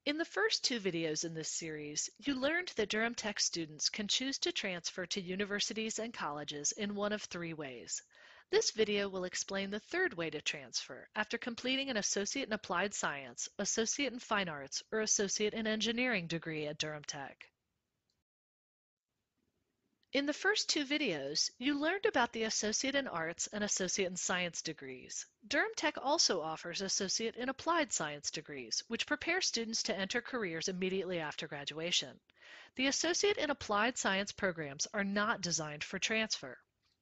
In the first two videos in this series, you learned that Durham Tech students can choose to transfer to universities and colleges in one of three ways. This video will explain the third way to transfer after completing an Associate in Applied Science, Associate in Fine Arts, or Associate in Engineering degree at Durham Tech. In the first two videos, you learned about the Associate in Arts and Associate in Science degrees. Durham Tech also offers Associate in Applied Science degrees, which prepare students to enter careers immediately after graduation. The Associate in Applied Science programs are not designed for transfer.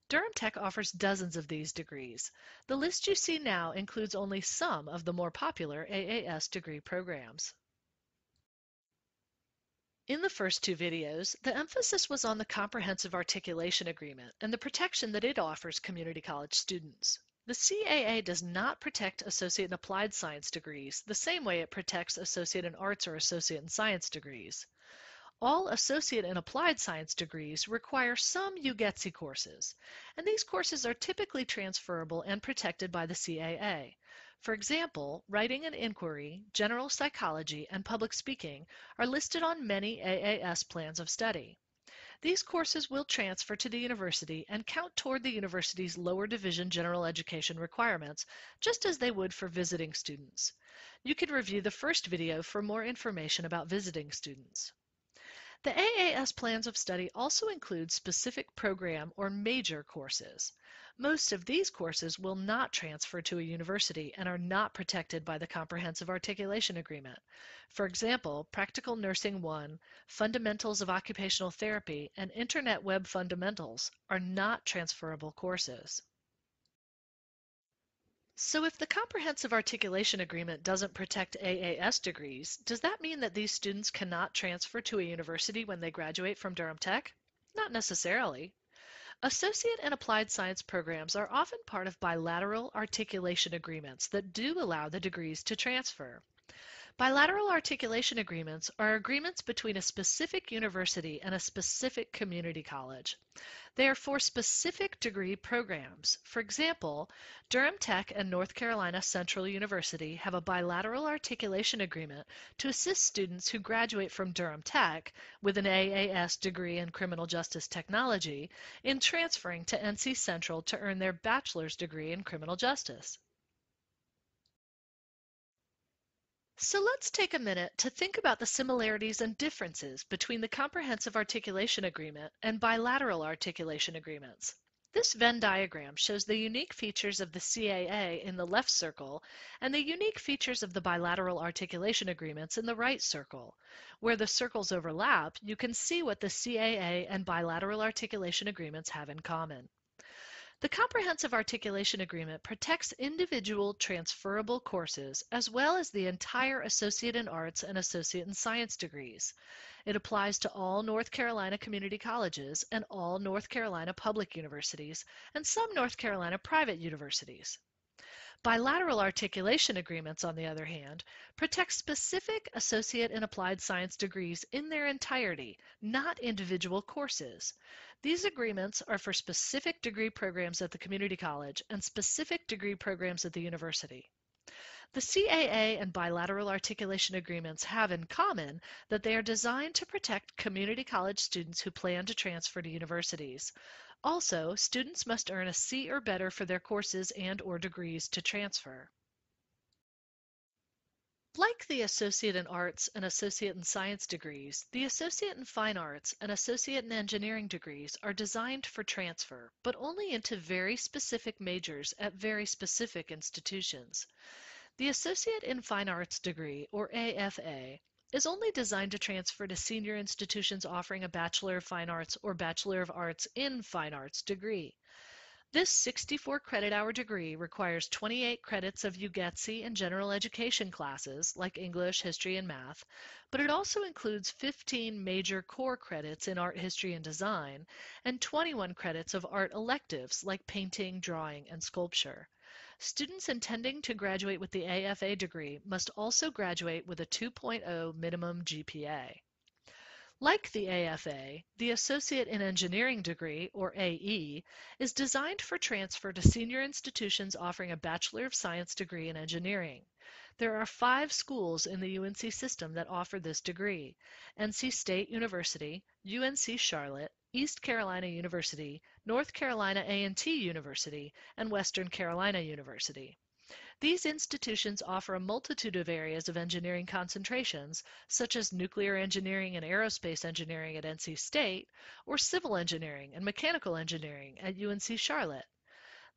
Durham Tech offers dozens of these degrees. The list you see now includes only some of the more popular AAS degree programs. In the first two videos, the emphasis was on the Comprehensive Articulation Agreement and the protection that it offers community college students. The CAA does not protect Associate in Applied Science degrees the same way it protects Associate in Arts or Associate in Science degrees. All Associate in Applied Science degrees require some UGETC courses, and these courses are typically transferable and protected by the CAA. For example, writing and inquiry, general psychology, and public speaking are listed on many AAS plans of study. These courses will transfer to the university and count toward the university's lower division general education requirements, just as they would for visiting students. You can review the first video for more information about visiting students. The AAS plans of study also include specific program or major courses. Most of these courses will not transfer to a university and are not protected by the Comprehensive Articulation Agreement. For example, Practical Nursing 1, Fundamentals of Occupational Therapy, and Internet Web Fundamentals are not transferable courses. So if the Comprehensive Articulation Agreement doesn't protect AAS degrees, does that mean that these students cannot transfer to a university when they graduate from Durham Tech? Not necessarily. Associate and Applied Science programs are often part of bilateral articulation agreements that do allow the degrees to transfer. Bilateral articulation agreements are agreements between a specific university and a specific community college. They are for specific degree programs. For example, Durham Tech and North Carolina Central University have a bilateral articulation agreement to assist students who graduate from Durham Tech with an AAS degree in criminal justice technology in transferring to NC Central to earn their bachelor's degree in criminal justice. So let's take a minute to think about the similarities and differences between the Comprehensive Articulation Agreement and bilateral articulation agreements. This Venn diagram shows the unique features of the CAA in the left circle and the unique features of the bilateral articulation agreements in the right circle. Where the circles overlap, you can see what the CAA and bilateral articulation agreements have in common. The Comprehensive Articulation Agreement protects individual transferable courses as well as the entire Associate in Arts and Associate in Science degrees. It applies to all North Carolina community colleges and all North Carolina public universities and some North Carolina private universities. Bilateral articulation agreements, on the other hand, protect specific Associate in Applied Science degrees in their entirety, not individual courses. These agreements are for specific degree programs at the community college and specific degree programs at the university. The CAA and bilateral articulation agreements have in common that they are designed to protect community college students who plan to transfer to universities. Also, students must earn a C or better for their courses and/or degrees to transfer. Like the Associate in Arts and Associate in Science degrees, the Associate in Fine Arts and Associate in Engineering degrees are designed for transfer, but only into very specific majors at very specific institutions. The Associate in Fine Arts degree, or AFA, is only designed to transfer to senior institutions offering a Bachelor of Fine Arts or Bachelor of Arts in Fine Arts degree. This 64 credit hour degree requires 28 credits of UGETC and general education classes like English, history, and math, but it also includes 15 major core credits in art, history, and design, and 21 credits of art electives like painting, drawing, and sculpture. Students intending to graduate with the AFA degree must also graduate with a 2.0 minimum GPA. Like the AFA, the Associate in Engineering degree, or AE, is designed for transfer to senior institutions offering a Bachelor of Science degree in engineering. There are 5 schools in the UNC system that offer this degree: NC State University, UNC Charlotte, East Carolina University, North Carolina A&T University, and Western Carolina University. These institutions offer a multitude of areas of engineering concentrations, such as nuclear engineering and aerospace engineering at NC State, or civil engineering and mechanical engineering at UNC Charlotte.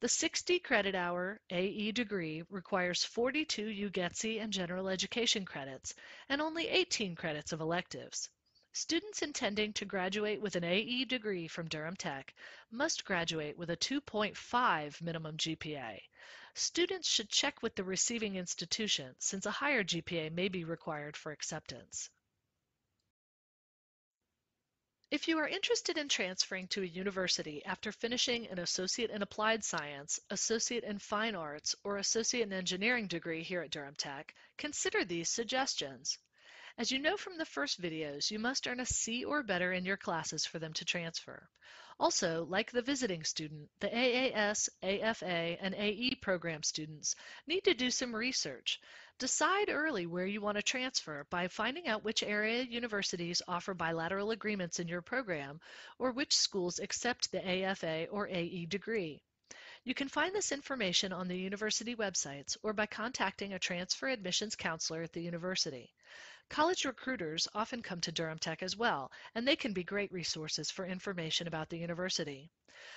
The 60 credit hour AE degree requires 42 UGETSI and general education credits and only 18 credits of electives. Students intending to graduate with an AE degree from Durham Tech must graduate with a 2.5 minimum GPA. Students should check with the receiving institution since a higher GPA may be required for acceptance. If you are interested in transferring to a university after finishing an Associate in Applied Science, Associate in Fine Arts, or Associate in Engineering degree here at Durham Tech, consider these suggestions. As you know from the first videos, you must earn a C or better in your classes for them to transfer. Also, like the visiting student, the AAS, AFA, and AE program students need to do some research. Decide early where you want to transfer by finding out which area universities offer bilateral agreements in your program or which schools accept the AFA or AE degree. You can find this information on the university websites or by contacting a transfer admissions counselor at the university. College recruiters often come to Durham Tech as well, and they can be great resources for information about the university.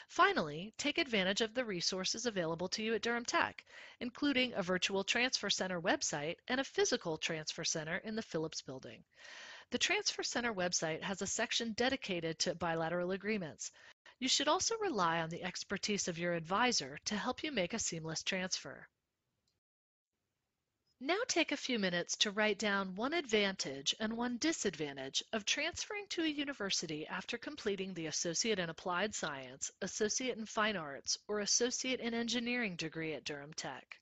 Finally, take advantage of the resources available to you at Durham Tech, including a virtual transfer center website and a physical transfer center in the Phillips building. The Transfer Center website has a section dedicated to bilateral agreements. You should also rely on the expertise of your advisor to help you make a seamless transfer. Now take a few minutes to write down one advantage and one disadvantage of transferring to a university after completing the Associate in Applied Science, Associate in Fine Arts, or Associate in Engineering degree at Durham Tech.